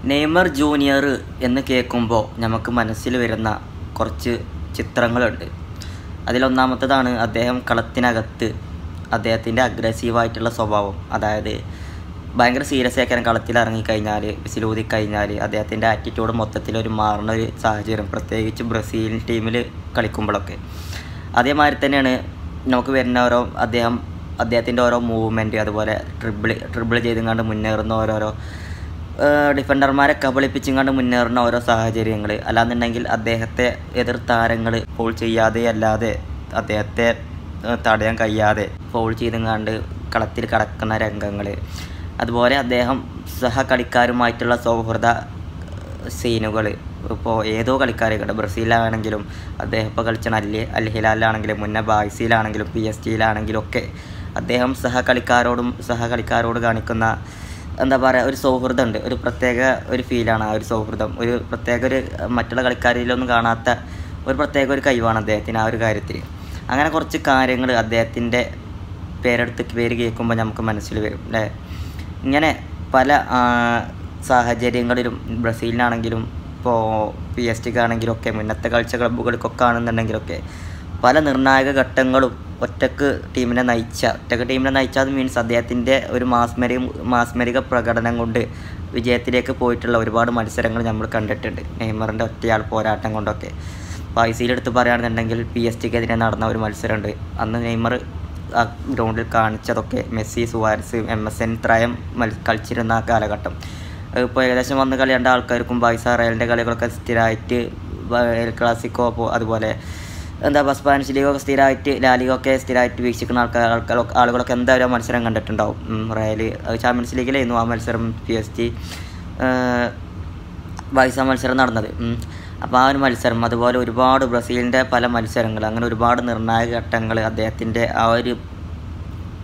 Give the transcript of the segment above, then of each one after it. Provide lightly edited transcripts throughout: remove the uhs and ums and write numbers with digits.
Neymar junior എന്ന് കേൾക്കുമ്പോൾ നമുക്ക് മനസ്സിൽ വരുന്ന കുറച്ച് ചിത്രങ്ങളുണ്ട്. അതിലൊന്നാമത്തേതാണ് അദ്ദേഹം കളത്തിനകത്ത് അദ്ദേഹത്തിൻ്റെ അഗ്രസീവായിട്ടുള്ള സ്വഭാവം. അതായത് ഭയങ്കര സീരിയസ് ആക്കാൻ കളത്തിൽ ഇറങ്ങിക്കഴിഞ്ഞാൽ, വിസിലൂതിക്കഴിഞ്ഞാൽ അദ്ദേഹത്തിൻ്റെ ആറ്റിറ്റ്യൂഡ് മൊത്തത്തിലൊരു മാറുന്ന ഒരു സാഹചര്യം, പ്രത്യേകിച്ച് ബ്രസീൽ ടീമിൽ കളിക്കുമ്പോഴൊക്കെ. അതേമാതിരി തന്നെയാണ് നമുക്ക് വരുന്ന അദ്ദേഹത്തിൻ്റെ ഓരോ മൂവ്മെൻറ്റ്, അതുപോലെ ട്രിബിൾ ചെയ്തുകൊണ്ട് മുന്നേറുന്ന ഓരോരോ ഡിഫൻഡർമാരെ കബളിപ്പിച്ചുകൊണ്ട് മുന്നേറുന്ന ഓരോ സാഹചര്യങ്ങൾ. അല്ലാന്നുണ്ടെങ്കിൽ അദ്ദേഹത്തെ എതിർ താരങ്ങൾ ഫോൾ ചെയ്യാതെ അല്ലാതെ അദ്ദേഹത്തെ തടയാൻ കഴിയാതെ ഫോൾ ചെയ്തുകൊണ്ട് കളത്തിൽ കടക്കുന്ന രംഗങ്ങൾ. അതുപോലെ അദ്ദേഹം സഹകളിക്കാരുമായിട്ടുള്ള സൗഹൃദ സീനുകൾ. ഇപ്പോൾ ഏതോ കളിക്കാരൊക്കെ ബ്രസീലിലാണെങ്കിലും, അദ്ദേഹം ഇപ്പോൾ കളിച്ച അൽ ഹിലാലിലാണെങ്കിലും, മുന്നേ ബാഴ്സയിലാണെങ്കിലും, PSG ഒക്കെ അദ്ദേഹം സഹകളിക്കാരോട് കാണിക്കുന്ന എന്താ പറയുക, ഒരു സൗഹൃദമുണ്ട്. ഒരു പ്രത്യേക ഒരു ഫീലാണ് ആ ഒരു സൗഹൃദം. ഒരു പ്രത്യേക ഒരു മറ്റുള്ള കളിക്കാരിലൊന്നും കാണാത്ത ഒരു പ്രത്യേക ഒരു കഴിവാണ് അദ്ദേഹത്തിന് ആ ഒരു കാര്യത്തിൽ. അങ്ങനെ കുറച്ച് കാര്യങ്ങൾ അദ്ദേഹത്തിൻ്റെ പേര് കേൾക്കുമ്പോൾ നമുക്ക് മനസ്സിൽ വരും അല്ലേ. ഇങ്ങനെ പല സാഹചര്യങ്ങളിലും ബ്രസീലിനാണെങ്കിലും ഇപ്പോൾ PSG ഒക്കെ മുന്നത്തെ കളിച്ച ക്ലബ്ബുകൾക്കൊക്കെ ആണെന്നുണ്ടെങ്കിലൊക്കെ പല നിർണായക ഘട്ടങ്ങളും ഒറ്റക്ക് ടീമിനെ നയിച്ച അത് മീൻസ് അദ്ദേഹത്തിൻ്റെ ഒരു മാസ്മരിക പ്രകടനം കൊണ്ട് വിജയത്തിലേക്ക് പോയിട്ടുള്ള ഒരുപാട് മത്സരങ്ങൾ നമ്മൾ കണ്ടിട്ടുണ്ട്. നെയ്മറിൻ്റെ ഒറ്റയാൾ പോരാട്ടം കൊണ്ടൊക്കെ. പൈസയിലെടുത്ത് പറയുകയാണെന്നുണ്ടെങ്കിൽ PSG നടന്ന ഒരു മത്സരമുണ്ട്. അന്ന് നെയ്മർ ആ ഗ്രൗണ്ടിൽ കാണിച്ചതൊക്കെ മെസ്സി, സുവാരസ്, MSN ത്രയം കളിച്ചിരുന്ന ആ കാലഘട്ടം. ഇപ്പോൾ ഏകദേശം വന്ന് കളി കണ്ട ആൾക്കാർക്കും ബാഴ്സ റയലിൻ്റെ കളികളൊക്കെ സ്ഥിരമായിട്ട്, എൽ ക്ലാസിക്കോ, അതുപോലെ സ്പാനിഷ് ലീഗൊക്കെ സ്ഥിരമായിട്ട്, ലാലിഗൊക്കെ സ്ഥിരമായിട്ട് വീക്ഷിക്കുന്ന ആളുകളൊക്കെ എന്തായാലും മത്സരം കണ്ടിട്ടുണ്ടാവും. റയൽ ചാമ്പ്യൻസ് ലീഗിലായിരുന്നു ആ മത്സരം, PSG ബാഴ്സ മത്സരം നടന്നത്. അപ്പോൾ ആ ഒരു മത്സരം, അതുപോലെ ഒരുപാട് ബ്രസീലിൻ്റെ പല മത്സരങ്ങൾ, അങ്ങനെ ഒരുപാട് നിർണായക ഘട്ടങ്ങൾ അദ്ദേഹത്തിൻ്റെ ആ ഒരു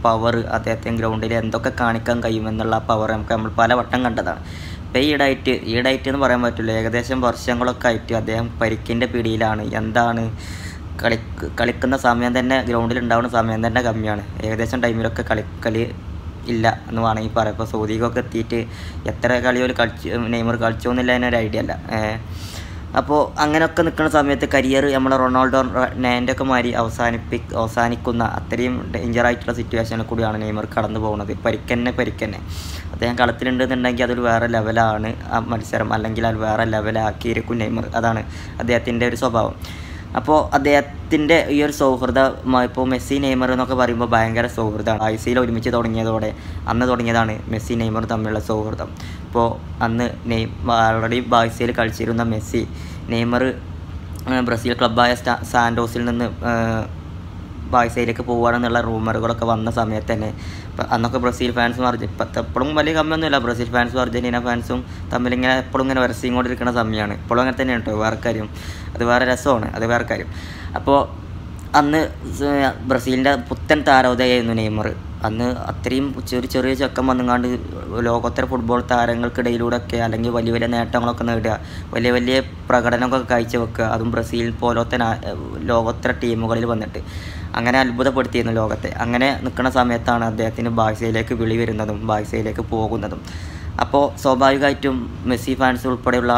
പവർ, അദ്ദേഹത്തിന് ഗ്രൗണ്ടിൽ എന്തൊക്കെ കാണിക്കാൻ കഴിയുമെന്നുള്ള പവർ നമ്മൾ പല വട്ടം കണ്ടതാണ്. ഇപ്പോൾ ഈടായിട്ട് എന്ന് പറയാൻ പറ്റില്ല, ഏകദേശം വർഷങ്ങളൊക്കെ ആയിട്ട് അദ്ദേഹം പരിക്കിൻ്റെ പിടിയിലാണ്. എന്താണ് കളിക്കുന്ന സമയം തന്നെ, ഗ്രൗണ്ടിൽ ഉണ്ടാവുന്ന സമയം തന്നെ കമ്മിയാണ്. ഏകദേശം ടൈമിലൊക്കെ കളി ഇല്ല എന്ന് വേണമെങ്കിൽ പറയാം. ഇപ്പോൾ സൗദിക്കൊക്കെ എത്തിയിട്ട് എത്ര കളികൾ നെയ്മർ കളിച്ചോ എന്നില്ല അതിനൊരു ഐഡിയ അല്ല. അപ്പോൾ അങ്ങനെയൊക്കെ നിൽക്കുന്ന സമയത്ത് കരിയർ നമ്മളെ റൊണാൾഡോ ഒക്കെ മാതിരി അവസാനിക്കുന്ന അത്രയും ഡേഞ്ചറായിട്ടുള്ള സിറ്റുവേഷനിൽ കൂടിയാണ് നെയ്മർ കടന്നു പോകുന്നത്. പരിക്കന്നെ അദ്ദേഹം കളത്തിലുണ്ടെന്നുണ്ടെങ്കിൽ അതൊരു വേറെ ലെവലാണ് ആ മത്സരം, അല്ലെങ്കിൽ അത് വേറെ ലെവലാക്കിയിരിക്കും നെയ്മർ. അതാണ് അദ്ദേഹത്തിൻ്റെ ഒരു സ്വഭാവം. അപ്പോൾ അദ്ദേഹത്തിൻ്റെ ഈ ഒരു സൗഹൃദം, ഇപ്പോൾ മെസ്സി നെയ്മർ എന്നൊക്കെ പറയുമ്പോൾ ഭയങ്കര സൗഹൃദമാണ്. ICL ഒരുമിച്ച് തുടങ്ങിയതാണ് മെസ്സി നെയ്മർ തമ്മിലുള്ള സൗഹൃദം. ഇപ്പോൾ അന്ന് ഓൾറെഡി ബാഴ്സയിൽ കളിച്ചിരുന്ന മെസ്സി, നെയ്മർ ബ്രസീൽ ക്ലബ്ബായ സാൻഡോസിൽ നിന്ന് ബാഴ്സയിലേക്ക് പോകുകയാണെന്നുള്ള റൂമറുകളൊക്കെ വന്ന സമയത്ത് തന്നെ അന്നൊക്കെ ബ്രസീൽ ഫാൻസും എപ്പോഴും വലിയ കമ്മിയൊന്നുമില്ല, ബ്രസീൽ ഫാൻസും അർജൻറ്റീന ഫാൻസും തമ്മിലിങ്ങനെ എപ്പോഴും ഇങ്ങനെ വരസിങ്ങോണ്ടിരിക്കുന്ന സമയമാണ്. ഇപ്പോഴും അങ്ങനെ തന്നെയാണ് കേട്ടോ, വേറെ കാര്യം, അത് വേറെ രസമാണ്, അത് വേറെ കാര്യം. അപ്പോൾ അന്ന് ബ്രസീലിൻ്റെ പുത്തൻ താരോദയമായിരുന്നു നെയ്മർ. അന്ന് അത്രയും ചെറിയ ചെക്കം വന്നുകൊണ്ട് ലോകോത്തര ഫുട്ബോൾ താരങ്ങൾക്കിടയിലൂടെയൊക്കെ, അല്ലെങ്കിൽ വലിയ വലിയ നേട്ടങ്ങളൊക്കെ നേടുക, വലിയ പ്രകടനമൊക്കെ കാഴ്ചവെക്കുക, അതും ബ്രസീൽ പോലത്തെ ലോകോത്തര ടീമുകളിൽ വന്നിട്ട് അങ്ങനെ അത്ഭുതപ്പെടുത്തിയിരുന്നു ലോകത്തെ. അങ്ങനെ നിൽക്കുന്ന സമയത്താണ് അദ്ദേഹത്തിന് ബാഴ്സയിലേക്ക് വിളി വരുന്നതും ബാഴ്സയിലേക്ക് പോകുന്നതും. അപ്പോൾ സ്വാഭാവികമായിട്ടും മെസ്സി ഫാൻസ് ഉൾപ്പെടെയുള്ള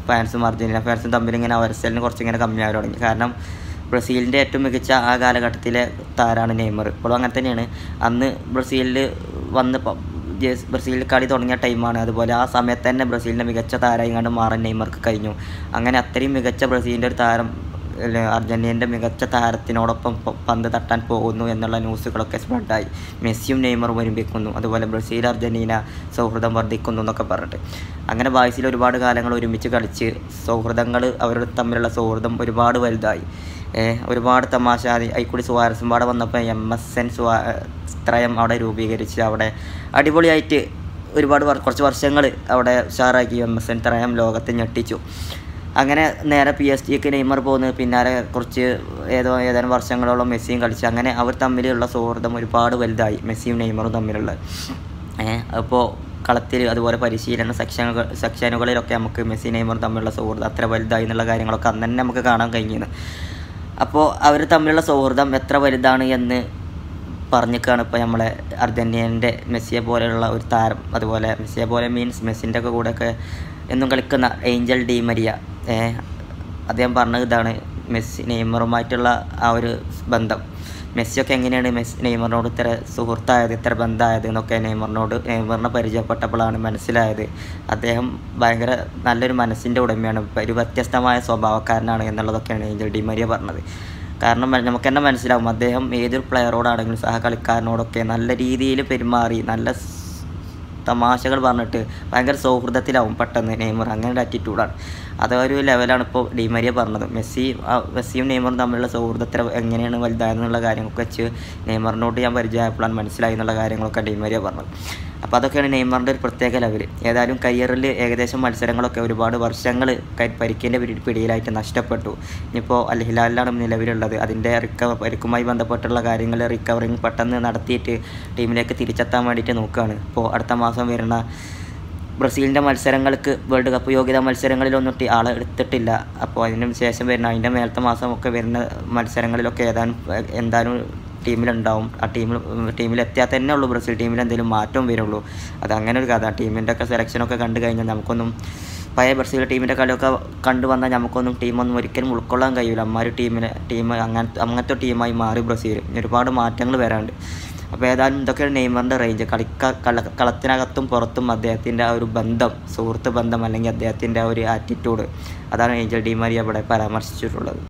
ഫാൻസും അർജൻറ്റീന ഫാൻസും തമ്മിലിങ്ങനെ അവരസലിന് കുറച്ചിങ്ങനെ കമ്മിയായി തുടങ്ങി. കാരണം ബ്രസീലിൻ്റെ ഏറ്റവും മികച്ച ആ കാലഘട്ടത്തിലെ താരമാണ് നെയ്മർ. ഇപ്പോഴും അങ്ങനെ തന്നെയാണ്. അന്ന് ബ്രസീലിൽ കളി തുടങ്ങിയ ടൈമാണ്. അതുപോലെ ആ സമയത്ത് തന്നെ ബ്രസീലിൻ്റെ മികച്ച താരമായി കണ്ട് മാറാൻ നെയ്മർക്ക് കഴിഞ്ഞു. അങ്ങനെ അത്രയും മികച്ച ബ്രസീലിൻ്റെ ഒരു താരം അർജൻറ്റീനയുടെ മികച്ച താരത്തിനോടൊപ്പം പന്ത് തട്ടാൻ പോകുന്നു എന്നുള്ള ന്യൂസുകളൊക്കെ സ്പ്രെഡായി. മെസ്സിയും നെയ്മറും ഒരുമിക്കുന്നു, അതുപോലെ ബ്രസീൽ അർജൻറ്റീന സൗഹൃദം വർദ്ധിക്കുന്നു എന്നൊക്കെ പറഞ്ഞിട്ട്. അങ്ങനെ ബാഴ്സയിൽ ഒരുപാട് കാലങ്ങൾ ഒരുമിച്ച് കളിച്ച് സൗഹൃദങ്ങൾ, അവരുടെ തമ്മിലുള്ള സൗഹൃദം ഒരുപാട് വലുതായി. ഒരുപാട് തമാശ അതിൽക്കൂടി സുവാരസും പാടെ വന്നപ്പോൾ MSN ത്രയം അവിടെ രൂപീകരിച്ച് അവിടെ അടിപൊളിയായിട്ട് കുറച്ച് വർഷങ്ങൾ അവിടെ ഉഷാറാക്കി. MSN ത്രയം ലോകത്തെ ഞെട്ടിച്ചു. അങ്ങനെ നേരെ PSG നെയ്മർ പോകുന്നത് പിന്നാലെ ഏതാനും വർഷങ്ങളോളം മെസ്സിയും കളിച്ച്. അങ്ങനെ അവർ തമ്മിലുള്ള സൗഹൃദം ഒരുപാട് വലുതായി, മെസ്സിയും നെയ്മറും തമ്മിലുള്ള. അപ്പോൾ കളത്തിൽ, അതുപോലെ പരിശീലന സെക്ഷനുകളിലൊക്കെ നമുക്ക് മെസ്സി നെയ്മറും തമ്മിലുള്ള സൗഹൃദം അത്ര വലുതായി എന്നുള്ള കാര്യങ്ങളൊക്കെ അന്ന് തന്നെ നമുക്ക് കാണാൻ കഴിഞ്ഞിരുന്നു. അപ്പോൾ അവർ തമ്മിലുള്ള സൗഹൃദം എത്ര വലുതാണ് എന്ന് പറഞ്ഞിക്കാണ് ഇപ്പോൾ നമ്മളെ അർജൻറ്റീനൻ്റെ മെസ്സിയെ പോലെയുള്ള ഒരു താരം, അതുപോലെ മെസ്സിയെ പോലെ മീൻസ് മെസ്സിൻ്റെ ഒക്കെ കൂടെയൊക്കെ എന്നും കളിക്കുന്ന ഏഞ്ചൽ ഡി മരിയ. അദ്ദേഹം പറഞ്ഞത് ഇതാണ്, മെസ്സി നെയ്മറുമായിട്ടുള്ള ആ ഒരു ബന്ധം, മെസ്സിയൊക്കെ എങ്ങനെയാണ് നെയ്മറിനോട് ഇത്ര സുഹൃത്തായത്, ഇത്ര ബന്ധമായത് എന്നൊക്കെ നെയ്മറിനെ പരിചയപ്പെട്ടപ്പോഴാണ് മനസ്സിലായത്. അദ്ദേഹം ഭയങ്കര നല്ലൊരു മനസ്സിൻ്റെ ഉടമയാണ്, ഒരു വ്യത്യസ്തമായ സ്വഭാവക്കാരനാണ് എന്നുള്ളതൊക്കെയാണ് ഏഞ്ചൽ ഡി മരിയ പറഞ്ഞത്. കാരണം നമുക്ക് തന്നെ മനസ്സിലാവും, അദ്ദേഹം ഏതൊരു പ്ലെയറോടാണെങ്കിലും സഹ കളിക്കാരനോടൊക്കെ നല്ല രീതിയിൽ പെരുമാറി, നല്ല തമാശകൾ പറഞ്ഞിട്ട് ഭയങ്കര സൗഹൃദത്തിലാവും പെട്ടെന്ന് നെയ്മർ. അങ്ങനെ ഒരു ആറ്റിറ്റ്യൂഡാണ്, അതൊരു ലെവലാണ് ഇപ്പോൾ ഡി മരിയ പറഞ്ഞത്. മെസ്സിയും നെയ്മറും തമ്മിലുള്ള സൗഹൃദത്തിൽ എങ്ങനെയാണ് വലുതായെന്നുള്ള കാര്യങ്ങളൊക്കെ വെച്ച് നെയ്മറിനോട് ഞാൻ പരിചയപ്പെടാൻ മനസ്സിലായി എന്നുള്ള കാര്യങ്ങളൊക്കെ ഡി മരിയ പറഞ്ഞത്. അപ്പോൾ അതൊക്കെയാണ് നെയ്മറിൻ്റെ ഒരു പ്രത്യേക ലെവൽ. ഏതായാലും കരിയറിൽ ഏകദേശം മത്സരങ്ങളൊക്കെ ഒരുപാട് വർഷങ്ങൾ പരിക്കിൻ്റെ പിടിയിലായിട്ട് നഷ്ടപ്പെട്ടു. ഇനിയിപ്പോൾ അൽ ഹിലാലിലാണ് നിലവിലുള്ളത്. അതിൻ്റെ പരിക്കുമായി ബന്ധപ്പെട്ടുള്ള കാര്യങ്ങൾ റിക്കവറിങ് പെട്ടെന്ന് നടത്തിയിട്ട് ടീമിലേക്ക് തിരിച്ചെത്താൻ വേണ്ടിയിട്ട് നോക്കുകയാണ്. ഇപ്പോൾ അടുത്ത മാസം വരുന്ന ബ്രസീലിൻ്റെ മത്സരങ്ങൾക്ക്, വേൾഡ് കപ്പ് യോഗ്യതാ മത്സരങ്ങളിലൊന്നും ആളെ എടുത്തിട്ടില്ല. അപ്പോൾ അതിന് ശേഷം അതിൻ്റെ മേലത്തെ മാസമൊക്കെ വരുന്ന മത്സരങ്ങളിലൊക്കെ എന്തായാലും ടീമിലുണ്ടാവും. ആ ടീമിലെത്തിയാൽ തന്നെ ഉള്ളൂ ബ്രസീൽ ടീമിൽ എന്തെങ്കിലും മാറ്റം വരുള്ളൂ. അതങ്ങനെ ഒരു കഥ. ടീമിൻ്റെ ഒക്കെ സെലക്ഷനൊക്കെ കണ്ടു കഴിഞ്ഞാൽ നമുക്കൊന്നും പഴയ ബ്രസീൽ ടീമിൻ്റെ കളിയൊക്കെ കണ്ടു വന്നാൽ നമുക്കൊന്നും ടീമൊന്നും ഒരിക്കലും ഉൾക്കൊള്ളാൻ കഴിയില്ല. അമ്മാര് ടീം അങ്ങനത്തെ ടീമായി മാറി ബ്രസീൽ. ഒരുപാട് മാറ്റങ്ങൾ വരാനുണ്ട്. അപ്പോൾ ഏതായാലും ഇതൊക്കെയാണ് നെയ്മറിൻ്റെ റേഞ്ച്. കളത്തിനകത്തും പുറത്തും അദ്ദേഹത്തിൻ്റെ ആ ഒരു ബന്ധം, സുഹൃത്ത് ബന്ധം അല്ലെങ്കിൽ അദ്ദേഹത്തിൻ്റെ ആ ഒരു ആറ്റിറ്റ്യൂഡ്, അതാണ് ഏഞ്ചൽ ഡി മരിയ ഇവിടെ പരാമർശിച്ചിട്ടുള്ളത്.